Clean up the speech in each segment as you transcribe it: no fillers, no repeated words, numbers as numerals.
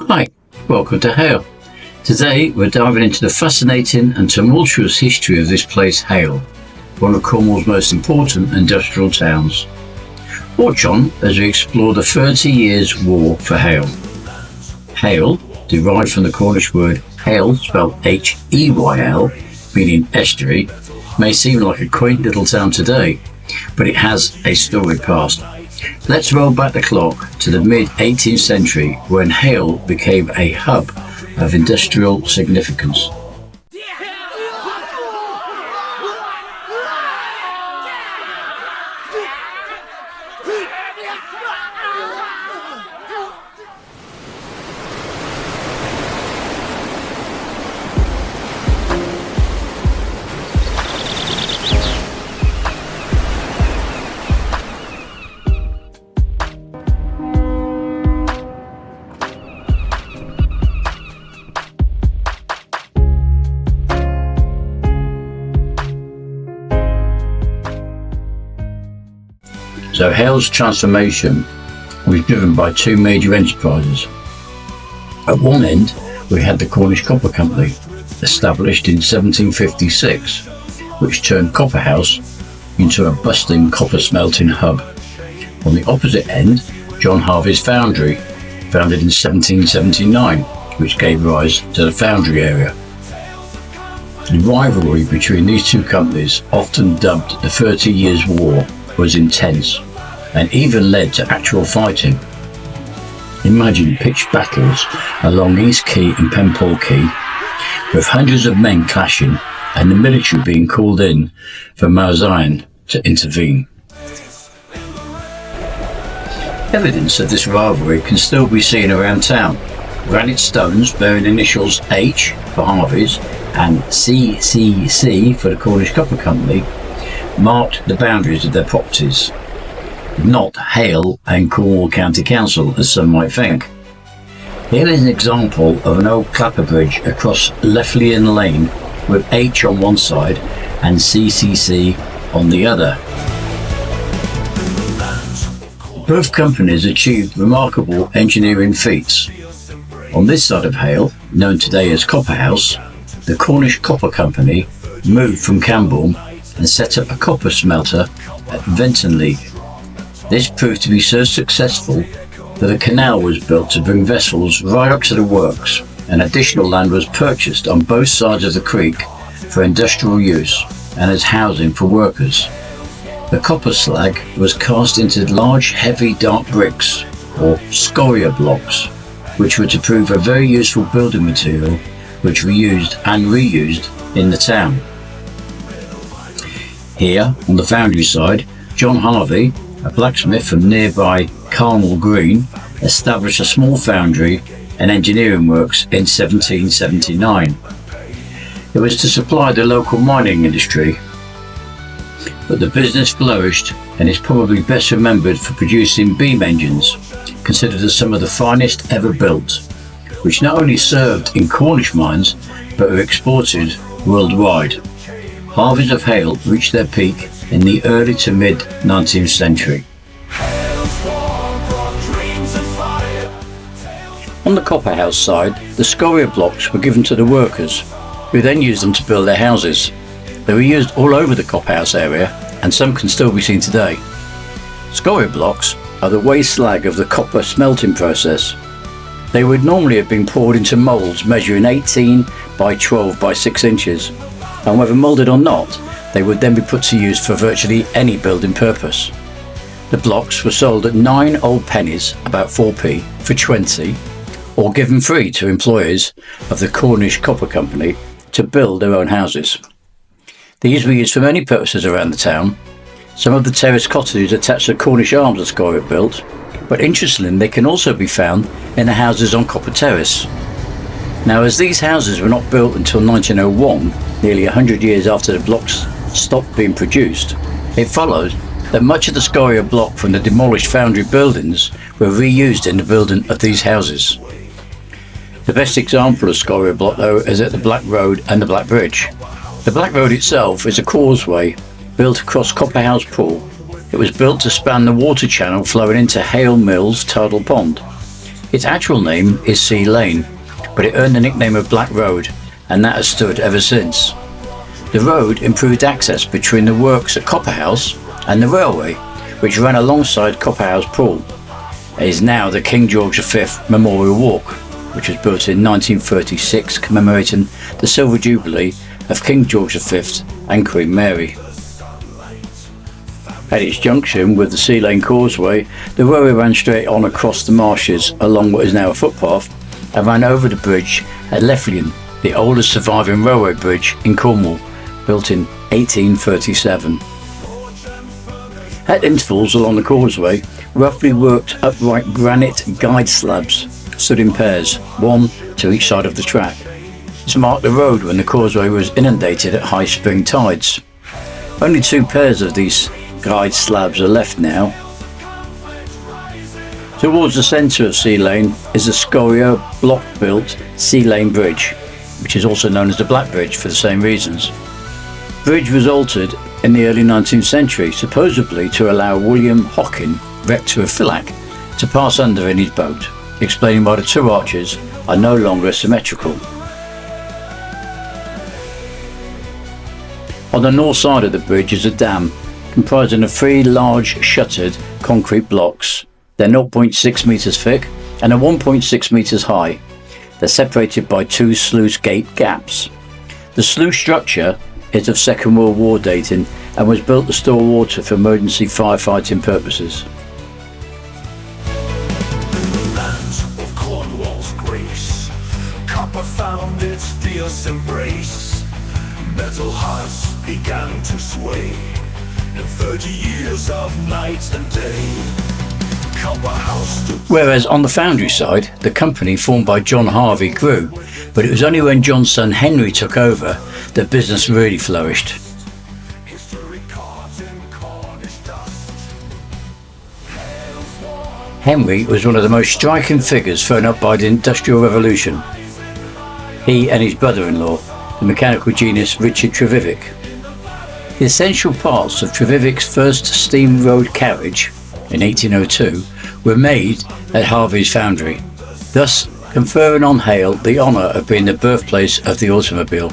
Hi, welcome to Heyl. Today we're diving into the fascinating and tumultuous history of this place, Hayle, one of Cornwall's most important industrial towns. Watch on as we explore the 30 Years' War for Hayle. Hayle, derived from the Cornish word Heyl, spelled H-E-Y-L, meaning estuary, may seem like a quaint little town today, but it has a storied past. Let's roll back the clock to the mid-18th century when Hayle became a hub of industrial significance. So Hayle's transformation was driven by two major enterprises. At one end, we had the Cornish Copper Company, established in 1756, which turned Copperhouse into a bustling copper smelting hub. On the opposite end, John Harvey's foundry, founded in 1779, which gave rise to the foundry area. The rivalry between these two companies, often dubbed the 30 Years' War, was intense and even led to actual fighting. Imagine pitched battles along East Quay and Penpole Quay, with hundreds of men clashing and the military being called in for Mauzian to intervene. Evidence of this rivalry can still be seen around town. Granite stones bearing initials H for Harveys and CCC for the Cornish Copper Company marked the boundaries of their properties, not Heyl and Cornwall County Council as some might think. Here is an example of an old clapper bridge across Lefleyan Lane with H on one side and CCC on the other. Both companies achieved remarkable engineering feats. On this side of Hayle, known today as Copperhouse, the Cornish Copper Company moved from Camborne and set up a copper smelter at Ventonleague. This proved to be so successful that a canal was built to bring vessels right up to the works, and additional land was purchased on both sides of the creek for industrial use and as housing for workers. The copper slag was cast into large, heavy, dark bricks, or scoria blocks, which were to prove a very useful building material which we used and reused in the town. Here, on the foundry side, John Harvey, a blacksmith from nearby Cornwall Green, established a small foundry and engineering works in 1779. It was to supply the local mining industry, but the business flourished and is probably best remembered for producing beam engines, considered as some of the finest ever built, which not only served in Cornish mines but were exported worldwide. Harveys of Hayle reached their peak in the early to mid 19th century. On the Copperhouse side, the scoria blocks were given to the workers, who then used them to build their houses. They were used all over the Copperhouse area, and some can still be seen today. Scoria blocks are the waste slag of the copper smelting process. They would normally have been poured into moulds measuring 18 by 12 by 6 inches. And whether moulded or not, they would then be put to use for virtually any building purpose. The blocks were sold at 9 old pennies, about 4p, for 20, or given free to employees of the Cornish Copper Company to build their own houses. These were used for many purposes around the town. Some of the terraced cottages attached to Cornish arms are scoria built, but interestingly they can also be found in the houses on Copper Terrace. Now, as these houses were not built until 1901, nearly 100 years after the blocks stopped being produced, it followed that much of the scoria block from the demolished foundry buildings were reused in the building of these houses. The best example of scoria block, though, is at the Black Road and the Black Bridge. The Black Road itself is a causeway built across Copperhouse Pool. It was built to span the water channel flowing into Heyl Mill's tidal pond. Its actual name is Sea Lane, but it earned the nickname of Black Road, and that has stood ever since. The road improved access between the works at Copperhouse and the railway, which ran alongside Copperhouse Pool. It is now the King George V Memorial Walk, which was built in 1936 commemorating the Silver Jubilee of King George V and Queen Mary. At its junction with the Sea Lane Causeway, the railway ran straight on across the marshes along what is now a footpath and ran over the bridge at Leflin, the oldest surviving railway bridge in Cornwall, built in 1837. At intervals along the causeway, roughly worked upright granite guide slabs stood in pairs, one to each side of the track. This marked the road when the causeway was inundated at high spring tides. Only 2 pairs of these guide slabs are left now. Towards the centre of Sea Lane is the scoria block-built Sea Lane Bridge, which is also known as the Black Bridge for the same reasons. The bridge was altered in the early 19th century, supposedly to allow William Hockin, rector of Philac, to pass under in his boat, explaining why the 2 arches are no longer symmetrical. On the north side of the bridge is a dam, comprising of 3 large shuttered concrete blocks. They're 0.6 metres thick and are 1.6 metres high. They're separated by 2 sluice gate gaps. The sluice structure is of Second World War dating and was built to store water for emergency firefighting purposes. In the land of Cornwall's grace, copper found its fierce embrace. Metal hearts began to sway in 30 years of night and day. Whereas on the foundry side, the company formed by John Harvey grew, but it was only when John's son Henry took over that business really flourished. Henry was one of the most striking figures thrown up by the Industrial Revolution. He and his brother-in-law, the mechanical genius Richard Trevithick. The essential parts of Trevithick's first steam road carriage in 1802 were made at Harvey's foundry, thus conferring on Hayle the honour of being the birthplace of the automobile.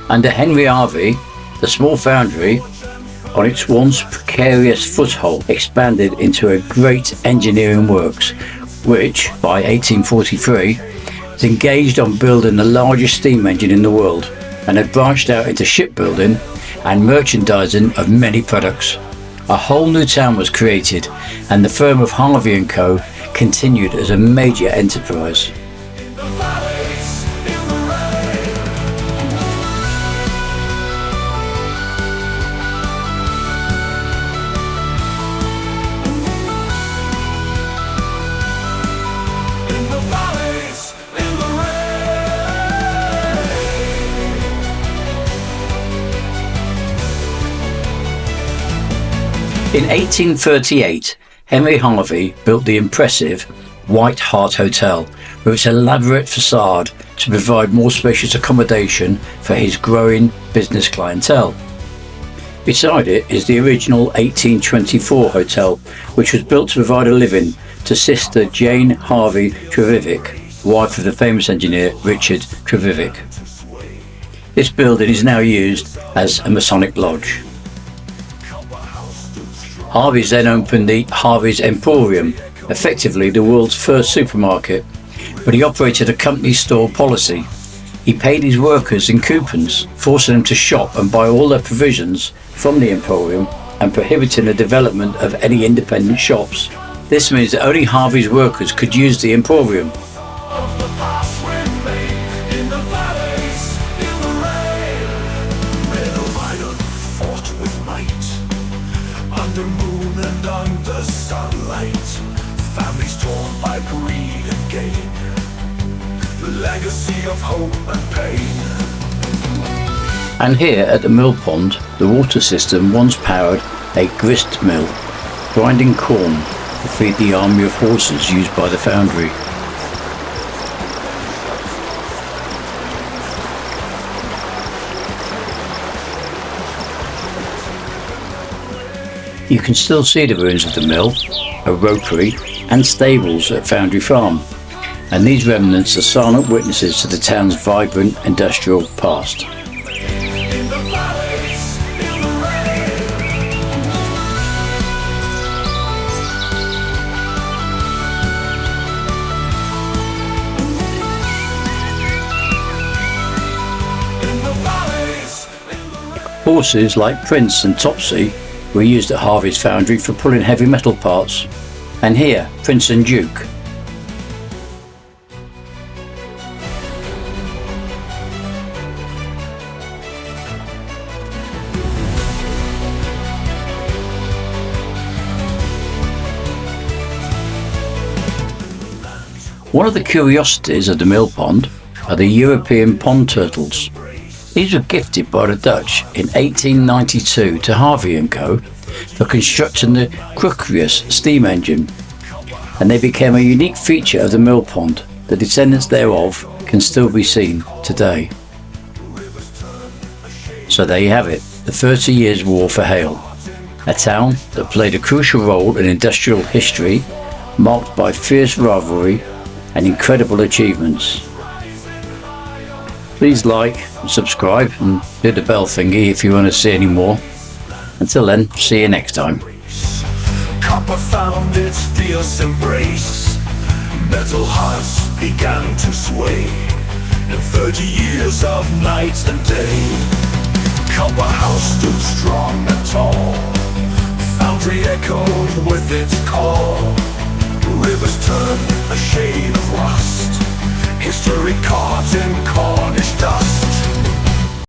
Under Henry Harvey, the small foundry, on its once precarious foothold, expanded into a great engineering works, which, by 1843, was engaged on building the largest steam engine in the world, and had branched out into shipbuilding and merchandising of many products. A whole new town was created, and the firm of Harvey & Co. continued as a major enterprise. In 1838, Henry Harvey built the impressive White Hart Hotel with its elaborate facade to provide more spacious accommodation for his growing business clientele. Beside it is the original 1824 hotel, which was built to provide a living to Sister Jane Harvey Trevithick, wife of the famous engineer Richard Trevithick. This building is now used as a Masonic lodge. Harvey's then opened the Harvey's Emporium, effectively the world's first supermarket, but he operated a company store policy. He paid his workers in coupons, forcing them to shop and buy all their provisions from the Emporium and prohibiting the development of any independent shops. This means that only Harvey's workers could use the Emporium. Under moon and under sunlight, families torn by greed and gain, the legacy of hope and pain. And here at the mill pond, the water system once powered a grist mill, grinding corn to feed the army of horses used by the foundry. You can still see the ruins of the mill, a ropery and stables at Foundry Farm, and these remnants are silent witnesses to the town's vibrant industrial past. Horses like Prince and Topsy were used at Harvey's foundry for pulling heavy metal parts, and here Prince and Duke. One of the curiosities of the mill pond are the European pond turtles. These were gifted by the Dutch in 1892 to Harvey & Co. for constructing the Crucius steam engine, and they became a unique feature of the mill pond. The descendants thereof can still be seen today. So there you have it, the 30 Years' War for Hayle, a town that played a crucial role in industrial history, marked by fierce rivalry and incredible achievements. Please like and subscribe and hit the bell thingy if you want to see any more. Until then, see you next time. Copper found its fierce embrace. Metal hearts began to sway. In 30 years of night and day, Copper House stood strong and tall. Foundry echoed with its call. Rivers turned a shade of rust. History caught in Cornish dust.